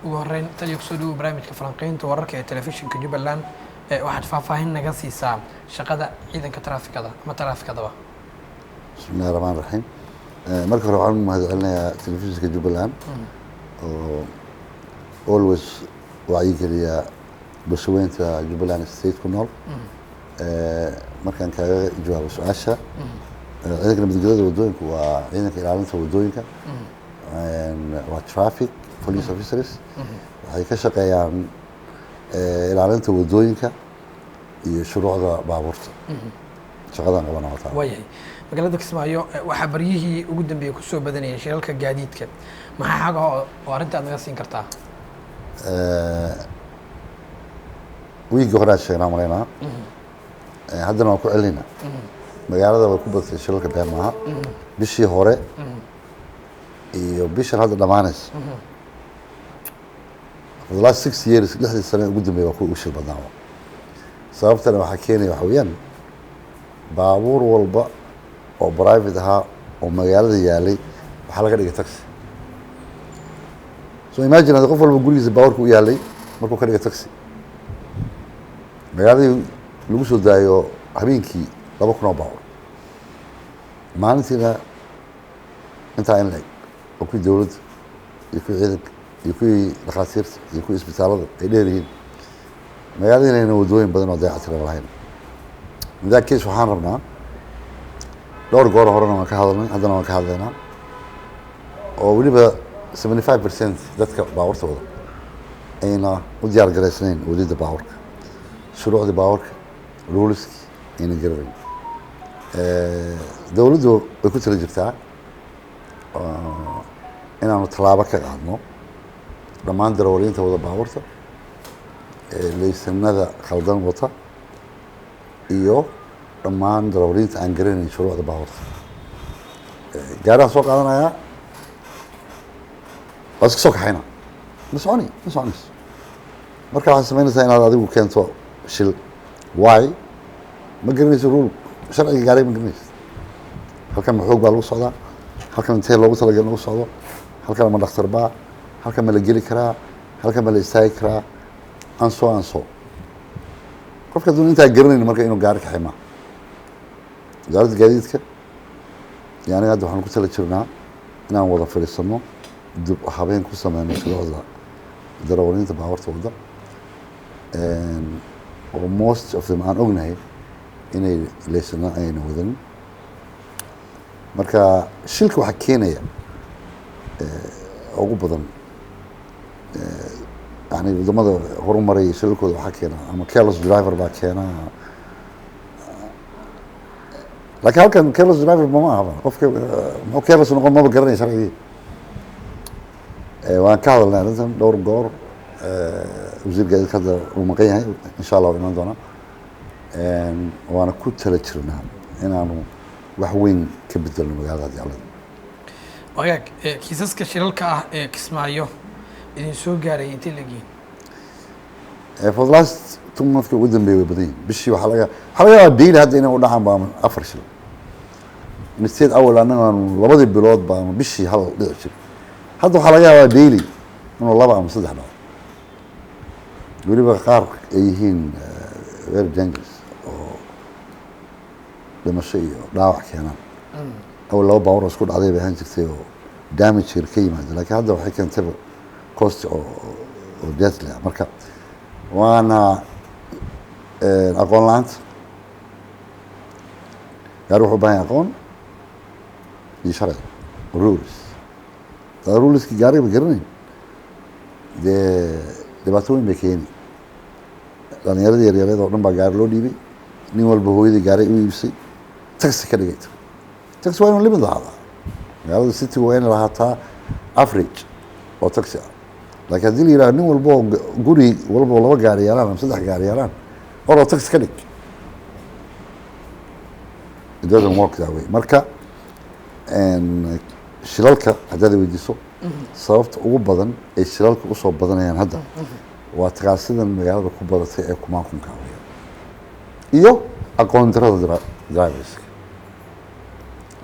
ugu horeyn taliyo kusoo dhawow barnaamijka falanqaynta wararka ee telefishinka Jubbaland waxaad faahfaahin naga siisaa shaqada ciidanka taraafikada ama taraafikadaba. bismillahi raxmaani raxiim. marka hore waxaan u mahadcelinayaa telefishinka Jubbaland oo always wacyigeliya bulshaweynta Jubbaland state ku nool. markaan kaaga jawaabo su-aasha ciidanka nabadgelyada wadooyinka waa ciidanka ilaalinta wadooyinka waa traffic police officers waxay ka shaqeeyaan ilaalinta wadooyinka iyo shuruucda baabuurta shaqadan qabana wataa waayahay magaalada Kismaayo waxaa baryihii ugu dambeeyay ku soo badanayay shilalka gaadiidka maxaa xaga oo arrinta aad naga siin kartaa wiigi hore sheegnaa maleynaa haddana waan ku celinaa magaalada way ku badatay shilalka been maaha bishii hore iyo bishan hadda dhamaanaysa for the last 6 years 6 sano ugu dambeeyay waa ku shil badnaa sababtana waxaa keenaya waxa weeyaan baabuur walba oo private ahaa oo magaalada yaalay waxaa laga dhigay taxi so imagine hada qof walba gurigiisa baabuurka u yaalay markuu ka dhigay taxi magaaladii lagu soo daayo habeenkii 2,000 oo baabuur maalintiina intaa in leg oo kuwii dowladda iyo kuwii ciidanka iyo kuwii dhakhaatiirta iyo kuwii isbitaalada ay dheer yihiin magaalada inayna wadooyin badan oo dayactiran lahayn midaa case waxaan rabnaa dhowr goor horena waan ka hadalnay haddana waan ka hadlaynaa oo weliba 75% dadka baabuurtooda ayna u diyaar garaysnayn wadida baabuurka shuruucda baabuurka ruleski ayna garanayn dowladdu way ku tala jirtaa inaanu tallaabo ka qaadno dhammaan darawaliinta wada baabuurta laysanada khaldan wata iyo dhammaan darawaliinta aan garanayn shuruucda baabuurta gaarihaan soo qaadanayaa waa iska soo kaxayna ma soconayso marka waxaad samaynaysaa inaad adigu keento shil why ma garanayso rule sharciga gaariga ma garanayso halkan ma xoog baa lagu socdaa halkan intee loogu talagal lagu socdo halkan ma dhakhtar baa halkan ma la geli karaa halkan ma la istaagi karaa anso qofka hadduu intaa garanayn marka inuu gaari kaxay maaha wasaaradda gaadiidka iyo aniga hadda waxaan ku tala jirnaa inaan wada fadhiisano dib habeen ku sameyno shuruucda darawaliinta baabuurta wadda oo most of them aan ognahay inay leysano ayna wadanin marka shilka waxaa keenaya ugu badan yani wadamada horumaraya shilalkooda waxaa keena ama careless driver baa keena laakiin halkan careless driver mama ahaba qofka muxuu careless noqon maba garanaya sharcigii waan ka hadalnay arrintan dhowr goor wasiir gaadiidka hadda uu maqan yahay insha allah imaan doona waana ku tala jirnaa inaanu wax weyn ka bedelno magaalada haddii alla wagaag kiisaska shilalka ah ee Kismaayo idin soo gaaray intee leegiin for the last 2 months ugu dambeeyay way badan yihiin bishii waxaa laga yaabaa daily hadda inay u dhacaan baa 4 shil instead awal annaga labadii bilood baa bishii hal dhici jir hadda waxaa laga yaabaa daily inuu 2 ama 3 dhaco weliba qaar ay yihiin very dangerous oo dhimasho iyo dhaawac keenaan awal 2 baabuur isku dhacday bay ahaan jirtay oo damage ka yimaada laakiin hadda waxay keentay cost oo deathly marka waana aqoon la'aanta gaari wuxuu u baahan yahay aqoon iyo sharci rules ruleski gaariga ba garanayn dee dhibaatooyin bay keeni dhalinyaradii yaryareed oo dhan baa gaari loo dhiibay nin walba hooyadii gaari u iibsay taxi ka dhigay taxi waa inuu limit lahaadaa magaalada city waa inay lahaataa average oo taxi ah laakiin haddii la yidhaha nin walba oo guri walba oo 2 gaari yaalaan ama 3 gaari yaalaan oroo taxi ka dhig it doesn't work that way marka shilalka haddaad weydiiso sababta ugu badan ay shilalka usoo badanayaan hadda waa taqaasidan magaalada ku badatay ee kumaankunka iyo aqoon darada driverska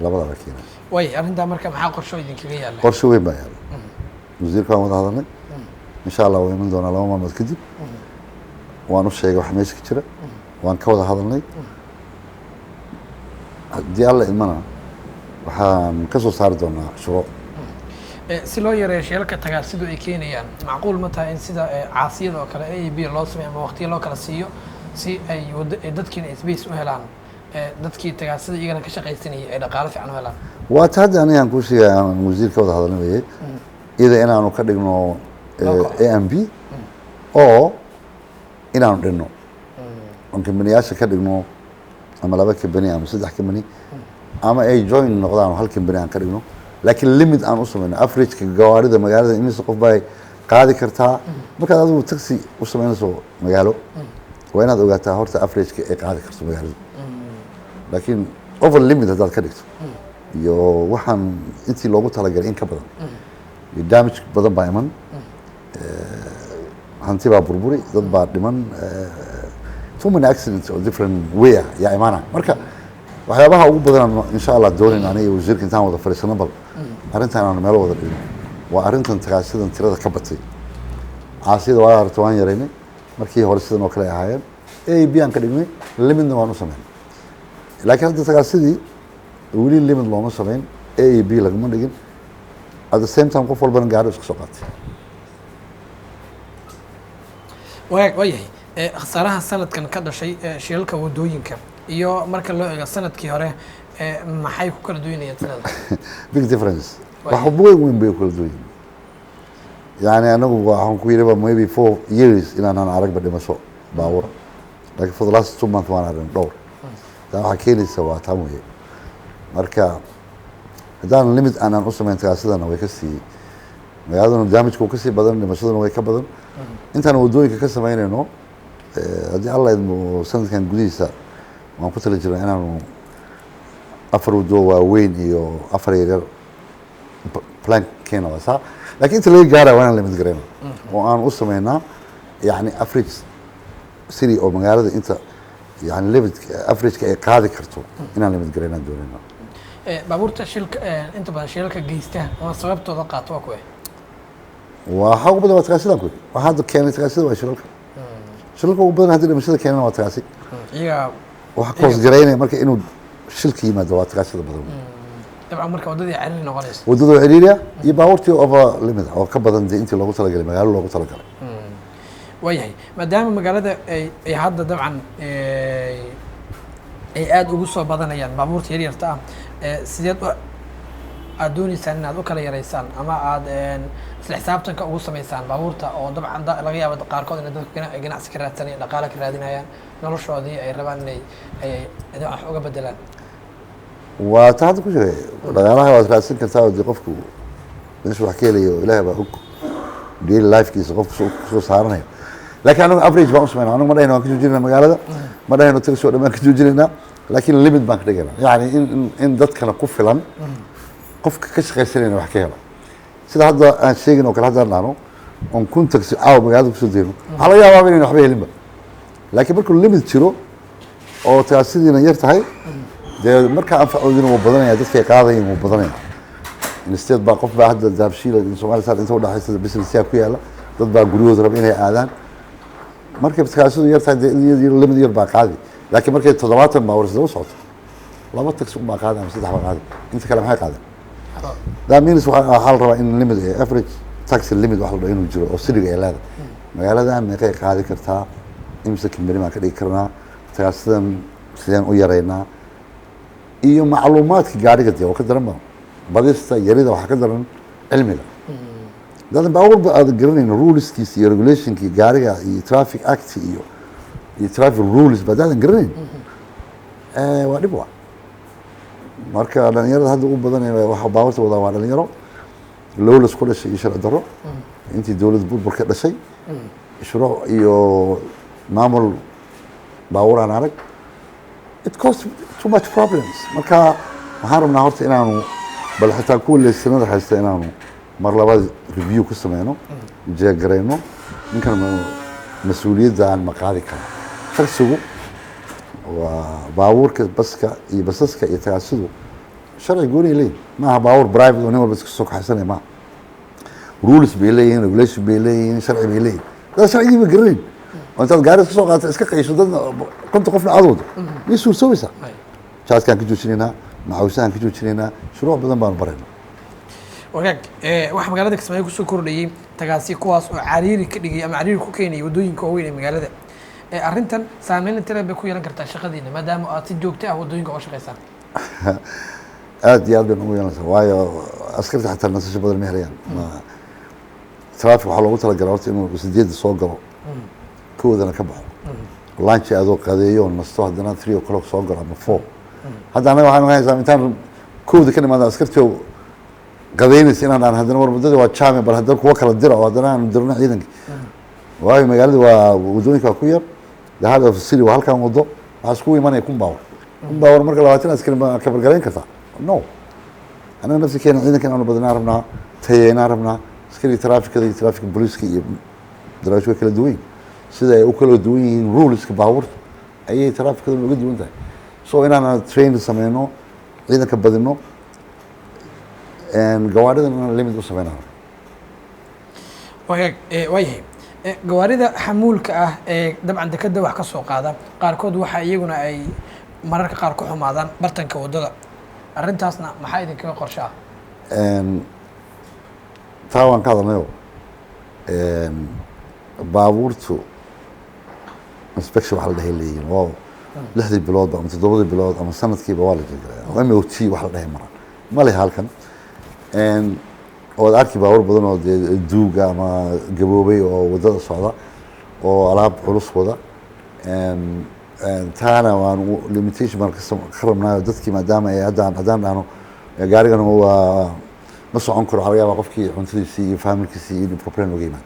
labadaba keenaysa way arrintaa marka maxaa qorsho idinkaga yaala qorsho weyn baa yaala wasiirkaan wada hadalnay insha allah waa iman doonaa 2 maalmood kadib waan u sheegay wax meesha ka jira waan ka wada hadalnay haddii alla imana waxaan ka soo saari doonaa shuruuc si loo yareeyo shilalka tagaasidu ay keenayaan macquul ma tahay in sida caasiyada oo kale AAB loo sameeyo ama waqtiyo loo kala siiyo si ay dadkiina space u helaan dadkii tagaasida iyagana ka shaqaysanayay ay dhaqaale fiican u helaan waa ta hadda anigaan kuu sheegay aan wasiirka wada hadalnayay ida inaanu ka dhigno AMB oo inaanu dhinno on kambaniyaasha ka dhigno ama 2 kambani ama 3 kambani ama ay join noqdaan hal kambani aan ka dhigno laakiin limit aan u sameeyno average-ka gawaarida magaalada imisa qof bay qaadi kartaa markaad adigu taxi u sameynayso magaalo waa inaad ogaataa horta average-ka ay qaadi karto magaalada laakiin over limit haddaad ka dhigto iyo waxaan intii loogu talagalay in ka badan iyo damage badan baa iman hanti baa burburi dad baa dhiman too many accidents oo different way yaa imaana marka waxyaabaha ugu badan insha Allah doonayna aniga wasiirka intaan wada fariisano bal arrintan aan meel wada dhigno waa arrintan tagaasidan tirada ka batay caasida waa aragto waan yareynay markii hore sidan oo kale ahaayeen AAB aan ka dhignay limitna waan u sameynay laakiin hadda tagaasidii weli limit looma sameyn AAB lagama dhigin at the same time qof walbana gaari isku soo qaatay waayahay khasaaraha sanadkan ka dhashay shilalka wadooyinka iyo marka loo eego sanadkii hore maxay ku kala duwanayeen sanadka big difference wax weyn bay ku kala duwan yani anagu waxaan ku yiri maybe 4 years inaan aragba dhimasho baawur laakiin for the last 2 months waan aragn dhowr taa waxa keenaysa waa taa weeye marka haddaan limit aanan u samayn tagaasidana way ka sii magaaladana damage-ku ka sii badan dhimashaduna way ka badan intaan wadooyinka ka samaynayno haddii alla idmo sanadkan gudihiisa waan ku tala jirnaa inaanu 4 wado waaweyn iyo 4 yaryar plan keena wasaa laakiin inta laga gaaraya waa inaan limit garayno oo aan u samaynaa yani average city oo magaalada inta yani limit average-ka ay qaadi karto inaan limit garaynaan doonayna baabuurta shilka inta badan shilalka geysta ama sababtooda qaato waa kuwe waxa ugu badan waa tagaasidan ku waxa hadda keenay tagaasida waa shilalka ugu badan haddii dhimashada keenana waa tagaasi iyaga waxa koos garaynaya marka inuu shilka yimaado waa tagaasida badan dabcan marka wadadii ciriiri noqonayso wadada ciriiriya iyo baabuurtii over limit oo ka badan dee intii loogu talagalay magaalo loogu talagalay waayahay maadaama magaalada ay hadda dabcan ay aada ugu soo badanayaan baabuurta yaryarta ah sideed aad dooneysaan inaad u kala yareysaan ama aad isla xisaabtanka ugu samaysaan baabuurta oo dabcan laga yaabo qaarkood inay dadku ganacsi ka raadsanayaan dhaqaale ka raadinayaan noloshoodii ay rabaan inay wax uga bedelaan waa ta hadda ku jiray dhaqaalaha waad raadsan kartaa oo dee qofku meesha wax ka helayo ilaahay baa og daily lifekiisa qofku soo saaranayo laakiin anagu average baan u samaynaa anagu ma dhahayna waan ka joojinayna magaalada ma dhahayno taxi oo dhan baan ka joojinaynaa laakiin limit baan ka dhigaynaa yani in dadkana ku filan qofka ka shaqaysanayna wax ka hela sida hadda aan sheegin oo kale haddaan dhahno on kun taxi caawa magaalada kusoo dayno waxaa laga yaabaa inayna waxba helinba laakiin markuu limit jiro oo tagaasidiina yar tahay dee markaa anfacoodina wuu badanaya dadkay qaadayin wuu badanaya instead baa qof baa hadda daabshiila Soomaaliya saar inta u dhaxaysa business-ya ku yaala dad baa guryahooda raba inay aadaan markay tagaasidu yar tahay limit yar baa qaadi laakiin markay 70 baa warsadoo socoto 2 taxi baa qaadi ama 3 baa qaadi inta kale maxay qaadaan that means waxaa la rabaa in limit average taxi limit wax la dhaho inuu jiro oo siliga ay leedahay magaaladan meeqay qaadi kartaa imisa kambani baan ka dhigi karnaa tagaasidan sideen u yareynaa iyo macluumaadka gaariga dee oo ka daran ba badista yarida waxaa ka daran cilmiga dadan baabuurba aad garanayno ruleskiisa iyo regulationkii gaariga iyo traffic act iyo traffic rules badaadan garanayn waa dhib wa marka dhalinyarada hadda u badan waxa baabuurta wadaa waa dhalinyaro lowlas ku dhashay iyo sharci darro intii dowladda burbur ka dhashay shuruuc iyo maamul baabuur aan arag it costs too much problems marka waxaan rabnaa horta inaanu bal xitaa kuwa leesanada haysta inaanu mar labaad review ku sameyno jeegarayno ninkan mas-uuliyadda aan ma qaadi karo taksigu waa baabuurka baska iyo basaska iyo tagaasidu sharci gooni leeyihin maaha baabuur private oo nin walba iska soo kaxaysanaya maaha rules bay leeyihiin regulation bay leeyihiin sharci bay leeyihin dad sharcigii ba garanayn oo intaad gaari iska soo qaata iska qayso dad konta qofna aad wado miyay suursoobaysaa jaadkaan ka joojinaynaa macawisahaan ka joojinaynaa shuruuc badan baanu baraynaa wagaag waxaa magaalada Kismaayo kusoo kordhayay tagaasi kuwaas oo cariiri ka dhigay ama cariiri ku keenayay waddooyinka waaweyn ee magaalada arrintan saameyn intee bay ku yeelan kartaa shaqadiina maadaama aad si joogto ah waddooyinka uga shaqaysaan aad iyo aad bay ugu yeelanaysaa waayo askarta xataa nasasho badan ma helayaan traffic waxaa loogu talagalay horta inuu 8 soo galo koodana ka baxo lunch adoo qadeeyo nasto haddana 3 o'clock soo galo ama 4 hadda anaga waxaan haysaa intaan kooda ka nimaada askartoo qadeynaysa inaan aan haddana war muddada waa jaame bal haddana kuwa kala dira oo haddana aan dirno ciidanka waayo magaalada waa waddooyinka ku yar the heart of the city waa halkan waddo waxaa iskugu imanaya kumbawar marka 20 askari ma ka bargarayn kartaa no anaga nafsi keena ciidankan aanu badnaa rabnaa tayeynaa rabnaa askari trafficada iyo traffic police iyo daraasho kala duwan sida ay u kala duwan yihiin ruleska baabuurta ayay trafficada uga duwan tahay so inaan train sameyno ciidanka badino gawaadhidana limit u sameynaa waayahay gawaarida xamuulka ah ee dabcan dekada wax ka soo qaada qaarkood waxa iyaguna ay mararka qaar ku xumaadaan bartanka waddada arrintaasna maxaa idinkaga qorshe ah taa waan ka hadalnayo baabuurtu inspection waxa la dhahay leeyihiin waa 6 bilood ama 7 bilood ama sanadkiiba waa la jeedaa MOT waxa la dhahay maran ma leh halkan oo arki baabuur badan oo duuga ama gaboobay oo waddada socda oo alaab culus wada taana waan limitation marka qarabnaa dadkii maadaama ay haddaan dhahno gaarigan waa ma socon karo waxaa laga yaabaa qofkii cuntadiisii iyo familkiisii iyo problem uga yimaado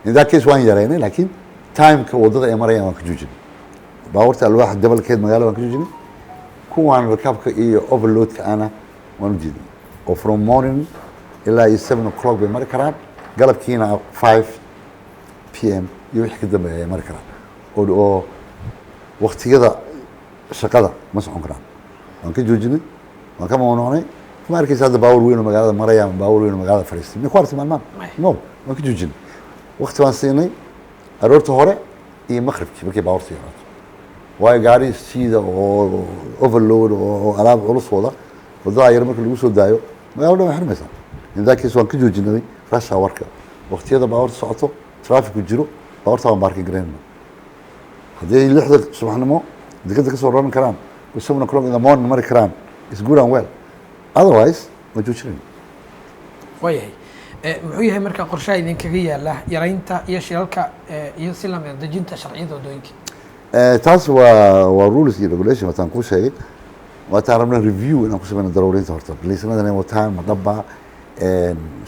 in that case waan yaraynay laakiin timeka waddada ay marayaan waan ka joojinay baabuurta alwaaxa dabalkeed magaalada waan ka joojinay kuwaan rakaabka iyo overloadka ana waan u jeednay oo from morning ilaa iyo 7 o'clock bay mari karaan galabkiina 5 PM iyo wixii ka dambeeya ay mari karaan oo waqtiyada shaqada ma socon karaan waan ka joojinay waan ka mamnuucnay kuma arkaysa hadda baabuur weyn oo magaalada maraya ama baabuur weyn oo magaalada fadhiistay ma ku arti maalmaan no waan ka joojinay waqti waan siinay aroorta hore iyo maqribkii markay baabuurta yaraato waayo gaari siida oo overload oo alaab culus wada waddada yar marka lagu soo daayo magaalada dhan way xirmaysaa in that case waan ka joojinay rush hour-ka waqtiyada baabuurta socoto trafficku jiro baabuurta waan baarkin garaynayna haddii 6 subaxnimo dekada ka soo raran karaan 7 o'clock in the morning mari karaan is good and well otherwise waan joojinayna waayahay muxuu yahay marka qorshaha idinkaga yaala yaraynta iyo shilalka iyo si lamid dejinta sharciyada waddooyinka taas waa rules iyo regulation wataan ku sheegay waataan rabnaa review inaan ku sameyno daruurinta horta liisanadana wataan ma dhaba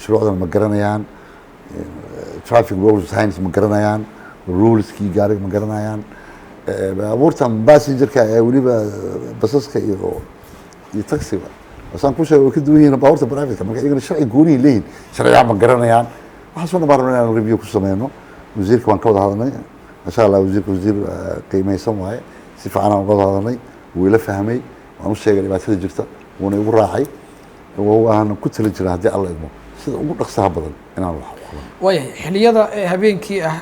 shuruucdan ma garanayaan traffic rules signs ma garanayaan ruleskii gaariga ma garanayaan baabuurtan passengerka ee weliba basaska iyo taxiga wasaan ku sheegay oo ka duwan yihiin baabuurta private marka iyagana sharci gooni leeyihiin sharciga ma garanayaan waxaas oo dhan baan rabnaa inaan review ku sameyno wasiirka waan ka wada hadalnay masha Allah wasiir qiimeysan waaye si fiican aan wada hadalnay wuu ila fahmay waan u sheegay dhibaatada jirta wuuna igu raacay waan ku tali jiraa haddii alla idmo sida ugu dhaqsaha badan inaan wax waayahay xilliyada habeenkii ah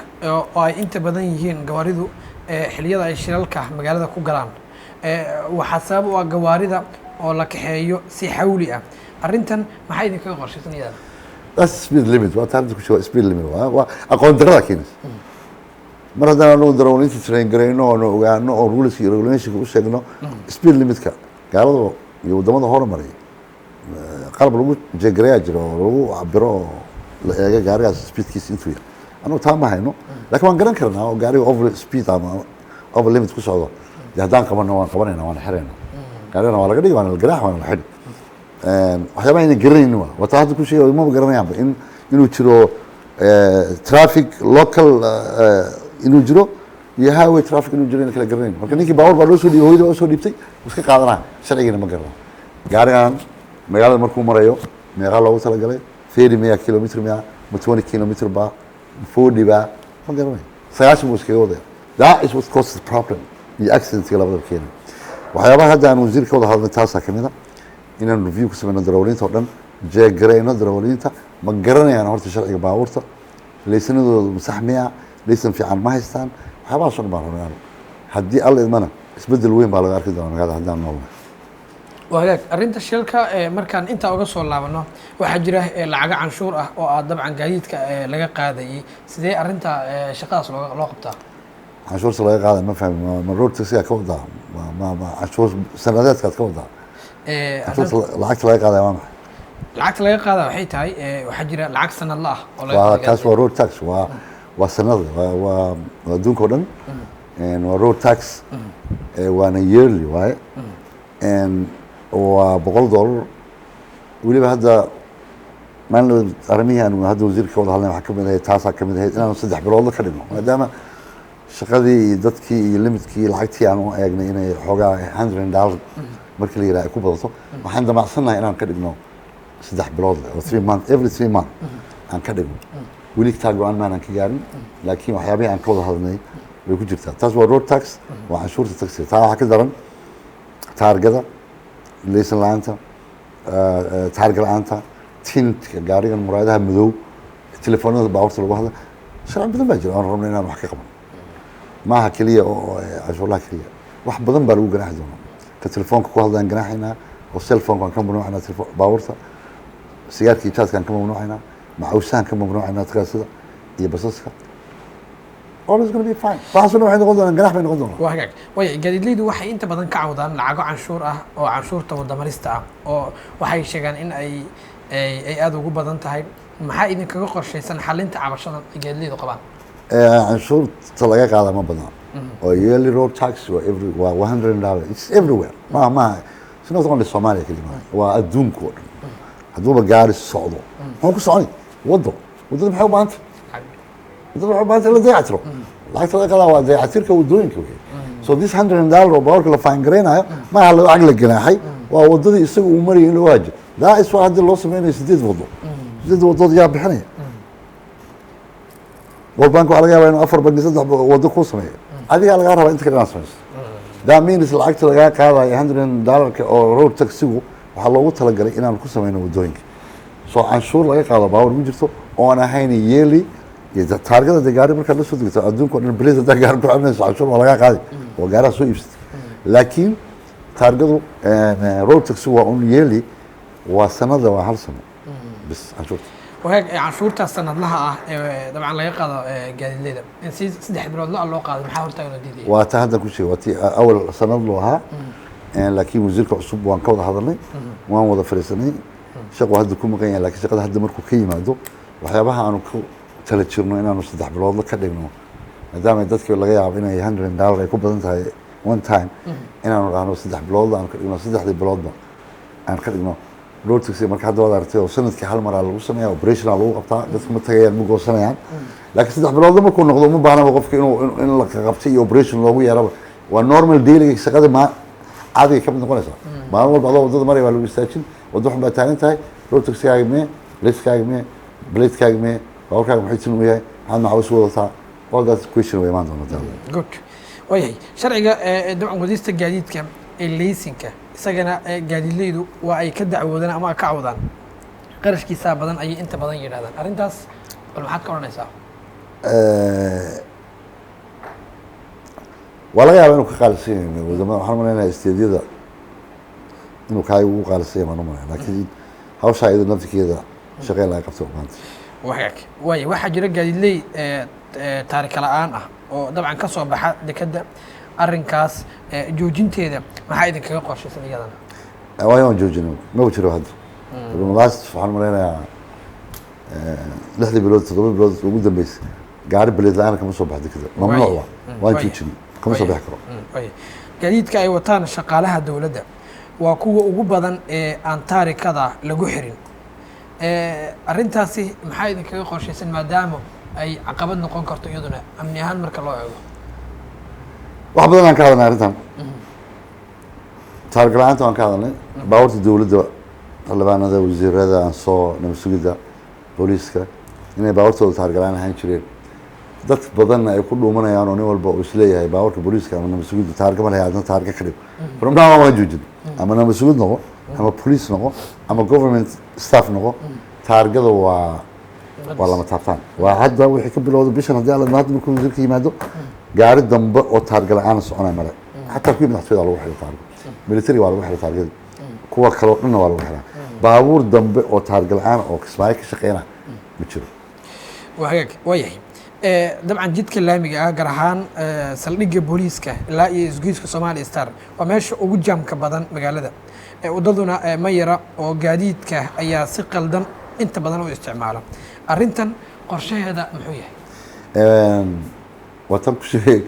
oo ay inta badan yihiin gawaaridu xilliyada ay shilalka magaalada ku galaan waxaa sabab u ah gawaarida oo la kaxeeyo si xawli ah arrintan maxay idinkaga qorshaysan iyada that's speed limit waa taariikhda ku sheego speed limit waa aqoon darrada keenaysa mar haddaan anagu darawaliinta train garayno oo ogaano oo ruleska iyo regulationka u sheegno speed limitka gaalada iyo waddamada horumaray qalab lagu jeegarayaa jiro oo lagu cabiro oo la eega gaarigaas speedkiisa intuu yahay anagu taa ma hayno laakiin waan garan karnaa oo gaariga over speed ama over limit ku socdo dee haddaan qabanno waan qabanayna waan xiraynaa gaarigana waa laga dhigi waana la garaax waana la xidhi waxyaabaha ayna garanaynin waa taa hadda ku sheegay maba garanayaanba inuu jiro traffic local inuu jiro iyo highway traffic inuu jiro ina kala garanayn marka ninkii baabuur baa loo soo dhiibay hooyada baa soo dhiibtay iska qaadanaa sharcigiina ma garana gaarigan magaalada markuu marayo meeqaa loogu talagalay 30 miya kilomitr miya ma 20 kilomitr baa 40 baa ma garanay 90 buu iskaga wadaya that is what causes the problem iyo accidentga labadaba keenay waxyaabaha hadda aan wasiirka wada hadlay taasaa kamid a inaan review ku sameyno darawaliinta oo dhan jeegarayno darawaliinta ma garanayaan horta sharciga baabuurta laysanadooda masax miya laysan fiican ma haystaan waxyaabahaas oo dhan baan rabnaa haddii alla idmana isbeddel weyn baa laga arki doonaa magaalada haddaan noolnahay wagaag arrinta shilka markaan intaa uga soo laabano waxaa jira lacago canshuur ah oo aad dabcan gaadiidka laga qaadayay sidee arrinta shaqadaas loo qabtaa canshuurta laga qaaday ma fahmi ma road taxiga ka wadaa ma canshuur sanadeedkaad ka wadaa canshuurta lacagta laga qaaday waa maxay lacagta laga qaada waxay tahay waxaa jira lacag sanadla ah oo waa kaas waa road tax waa sanad waa adduunka oo dhan waa road tax waana yearly waaye waa $100 weliba hadda maalin arrimihii aan hadda wasiirka ka wada hadlay waxaa kamid ahayd taasaa kamid ahayd inaanu 3 biloodla ka dhigno maadaama shaqadii iyo dadkii iyo limitki iyo lacagtii aan u eegnay inay xoogaa $100 markii la yidhaha ay ku badato waxaan damacsannahay inaan ka dhigno 3 bilood oo 3 months every 3 months aan ka dhigno weli taa go-aan maanan ka gaarin laakiin waxyaabihii aan ka wada hadlnay way ku jirtaa taas waa road tax waa canshuurta taxiga taa waxaa ka daran taargada laysan la-aanta taarga la-aanta tintka gaarigan muraayadaha madow telefoonada baabuurta lagu hadla sharci badan baa jira aan rabno inaan wax ka qaban maaha keliya oo canshuurlaha keliya wax badan baa lagu ganaaxi doonaa ka telefoonka ku hadlaan ganaaxaynaa oo cellphone-kaan ka mamnuucaynaa baabuurta sigaarkii jaadkaan ka mamnuucaynaa macawsahan ka mamnuucaynaa tagaasida iyo basaska all is going to be fine waxaasuna waxay noqon doonaan ganax bay noqon doonaan waa hagaag way gaadiidleydu waxay inta badan ka cawdaan lacago canshuur ah oo canshuurta wadamarista ah oo waxay sheegaan in ay aada ugu badan tahay maxaa idinkaga qorshaysan xalinta cabashadan ay gaadiidleydu qabaan canshuurta laga qaada ma badna oo yearly road tax waa $100 it's everywhere ma it's not only Somalia kelima waa adduunka oo dhan hadduuba gaari socdo muxuu ku soconi wadada maxay u baahantay wadada waxay u baahantay la dayactiro lacagta laga qadaa waa dayactirka waddooyinka wey so this $100 oo baabuurka la faangaraynayo maaha lacag la ganaaxay waa wadadii isaga uu marayay in loo waajibo daa is waa haddii loo sameynayo 8 waddo 8 waddood yaa bixinaya world bank waxaa laga yaabaa inuu 4 bangi 3 waddo kuu sameeyo adigaa lagaa rabaa inta kale inaad samayso that means lacagta lagaa qaadayo $100 oo road taxigu waxaa loogu talagalay inaan ku sameyno waddooyinka soo canshuur laga qaado baabuur ma jirto oon ahayn yearly iyo taargada de gaari markaad la soo degto adduunka o dhan bris haddaa gaari ku caminayso canshuur waa lagaa qaadi oo gaaraha soo iibsatay laakiin taargadu road taxigu waa un yearly waa sanada waa 1 sano bis canshuurta وهيك canshuurta sanadlaha ah ee dabcan laga qaado gaadiidleyda in si 3 bilood loo qaado maxaa hortaagan diiday waa taa hadda ku sheegay waa tii awal sanad loo ahaa laakiin wasiirka cusub waan ka wada hadalnay waan wada fariisanay shaqo hadda ku maqan yahay laakiin shaqada hadda markuu ka yimaado waxyaabaha aanu ku tala jirno inaanu 3 bilood ka dhigno maadaama dadkii laga yaabo inay $100 ay ku badan tahay one time inaanu raano 3 bilood aan ka dhigno 3 biloodba aan ka dhigno road taxi marka hadda wada artay oo sanadkii hal mar lagu sameeyaa operation lagu qabtaa dadku ma tagayaan ma goosanayaan laakiin 3 bilood markuu noqdo ma baahna qofka in la qabtay iyo operation loogu yeeraba waa normal daily shaqada ma caadi ka mid noqonaysa maalin walba adoo wadada maray waa lagu istaajin waddo xun baa taagan tahay road taxi-gaaga mee liskaaga mee blade-kaaga mee baabuurkaaga maxay tin u yahay maxaad macawis wadataa all that question way imaan doontaa good wayahay sharciga dabcan wadista gaadiidka ee laysinka isagana gaadiidleydu waa ay ka dacwoodaan ama ka cawdaan qarashkiisa badan ayay inta badan yiraahdaan arrintaas bal maxaad ka oranaysaa wala yaab inuu ka qaalisan yahay wadamada waxaan maleynayaa isteediyada inuu kaay ugu qaalisan yahay ma laakiin hawsha iyada naftigeeda shaqeyn laga qabto maanta waxaa jira gaadiidley taarika la-aan ah oo dabcan ka soo baxa dekada arrinkaas joojinteeda maxaa idinkaga qorshaysan iyadana waan joojinay ma jiro hadda last waxaan maleynayaa 6 bilood 7 bilood ugu dambeysay gaari bileed la-aan kama soo baxda dekada mamnuuc waan joojinay kama soo bixi karo gaadiidka ay wataan shaqaalaha dowladda waa kuwa ugu badan ee aan taarikada lagu xirin arrintaasi maxaa idinkaga qorshaysan maadaama ay caqabad noqon karto iyaduna amni ahaan marka loo eego wax badan aan ka hadalnay arrintan taarga la-aanta waan ka hadalnay baabuurta dowladda xildhibaanada wasiirada aan soo nabad sugidda booliiska inay baabuurtooda taarga la-aan ahaan jireen dad badanna ay ku dhuumanayaan oo nin walba uu isleeyahay baabuurka booliiska ama nabad sugidda taarga ma lahay adna taarga ka dhig from now waan joojin ama nabad sugid noqo ama police noqo ama government staff noqo taargada waa lama taabtaan waa hadda wixii ka bilowda bishan haddii alla hadda markuu wasiirka yimaado gaari dambe oo taarga la-aan soconaya male xataa kuwii madaxtooyada lagu xiray taarga military waa lagu xiray taargadii kuwa kaloo dhanna waa lagu xiraa baabuur dambe oo taarga la-aan oo kismaayo ka shaqeyna ma jiro waa hagaag waa yahay dabcan jidka laamiga ah gaar ahaan saldhigga booliiska ilaa iyo isgoyska Somali Star waa meesha ugu jaamka badan magaalada wadaduna ma yara oo gaadiidka ayaa si qaldan inta badan u isticmaala arrintan qorshaheeda muxuu yahay watan ku sheegay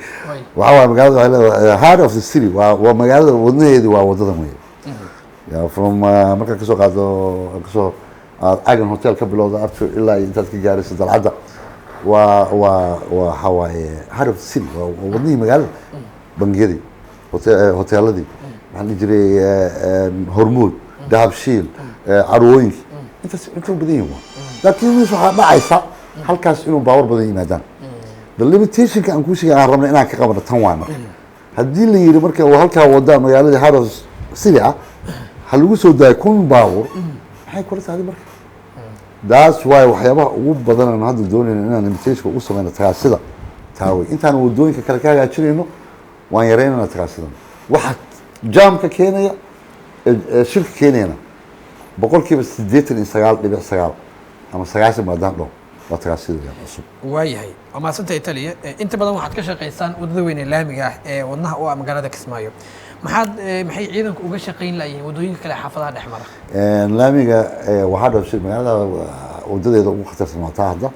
waxa magaalada waxay leedahay heart of the city waa magaalada wadnaheedu waa wadadan weeye ya from marka ka soo qaado Agan Hotel ka bilowda arto ilaa intaad ka gaarayso dalcadda waa hawaaye heart of the city waa wadnihii magaalada bangiyadii hoteeladii waxaan jiray hormuud dahabshiil carwooyinkii intuu badan yihiin laakiin waxaa dhacaysa halkaas inuu baawar badan yimaadaan the limitationka aan kuu sheegay aan rabnay inaan ka qabano tan waa marka haddii la yidhi marka halkaa wadaa magaalada heart city ah ha lagu soo daayo 1,000 baawar maxay kula tahay marka that's why waxyaabaha ugu badan aan hadda doonayno inaan limitationka ugu sameyno tagaasida taaway intaan wadooyinka kale ka hagaajinayno waan yareynayna tagaasidan waxa jaamka keenaya shirka keenayna boqolkiiba 89.9 ama 90 maadaan dhow waa tagaasida cusub waayahay waa maasanta Italiya inta badan waxaad ka shaqeysaan wadada weyn ee laamiga ah ee wadnaha u ah magaalada Kismaayo maxay ciidanku uga shaqeyn laayeen wadooyinka kale xaafadaha dhexmara laamiga waxaa dhashay magaalada wadadeeda ugu khatarsan waa taa hadda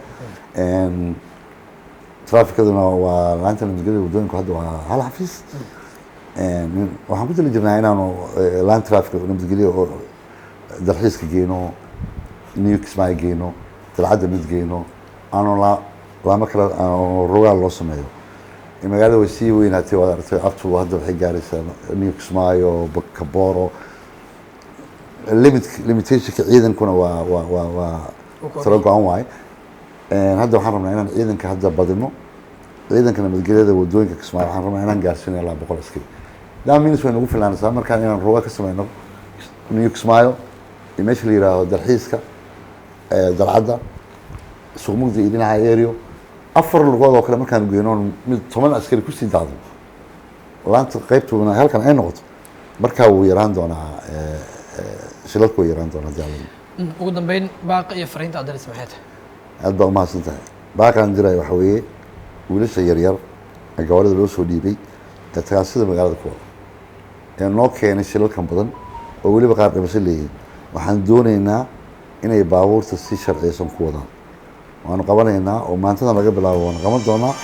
trafficaduna waa laanta nabadgelyada wadooyinka hadda waa hal xafiis waxaan ku tali jirnaa inaanu laan traffic nabadgelyo oo dalxiiska geeno New Kismaayo geeno dalcadda mid geeno aanu laama kale rogaal loo sameeyo magaalada way sii weynaatay waad aragtay abtu hadda waxay gaaraysaa New Kismaayo Kabooro limitationka ciidankuna waa tiro go-an waaye hadda waxaan rabnaa inaan ciidanka hadda badino ciidanka nabadgelyada wadooyinka Kismaayo waxaan rabnaa inaan gaarsiino ilaa 100 askari daamis way nagu filaanaysaa markaan inaan roga ka sameyno New Kismaayo meesha la yiraahdo dalxiiska dalcadda suuqmugda iyo dhinaca area 4 lugood oo kale markaan geeyno mid 10 askari ku sii daado laanta qaybtuna halkan ay noqoto markaa wuu yaraan doonaa shilalku way yaraan doonaa jaalada ugu dambeyn baaqa iyo fariinta aad diraysa maxay tahay aad baa umahadsan tahay baaqaan diray waxa weeye wiilasha yaryar ee gawaarida loo soo dhiibay ee tagaasida magaalada ku wada ee noo keenay shilalkan badan oo weliba qaar dhimasho leeyihiin waxaan doonaynaa inay baabuurta si sharciyeysan ku wadaan waanu qabanaynaa oo maantadan laga bilaabo waan qaban doonaa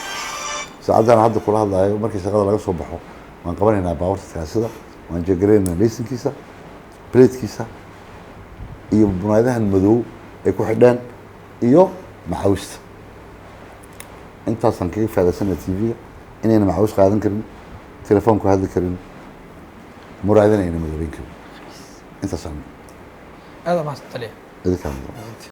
saacaddan hadda kula hadlayo markii shaqada laga soo baxo waan qabanaynaa baabuurta tagaasida waan jeegaraynaa laysankiisa platekiisa iyo bunaayadahan madow ay ku xidheen iyo maxawista intaasaan kaga faaidaysana TV-ga inayna maxawis qaadan karin telefoonku hadli karin muraadana ayna madoobeyn karin intaasaan هذا ما استطيع. إذا كان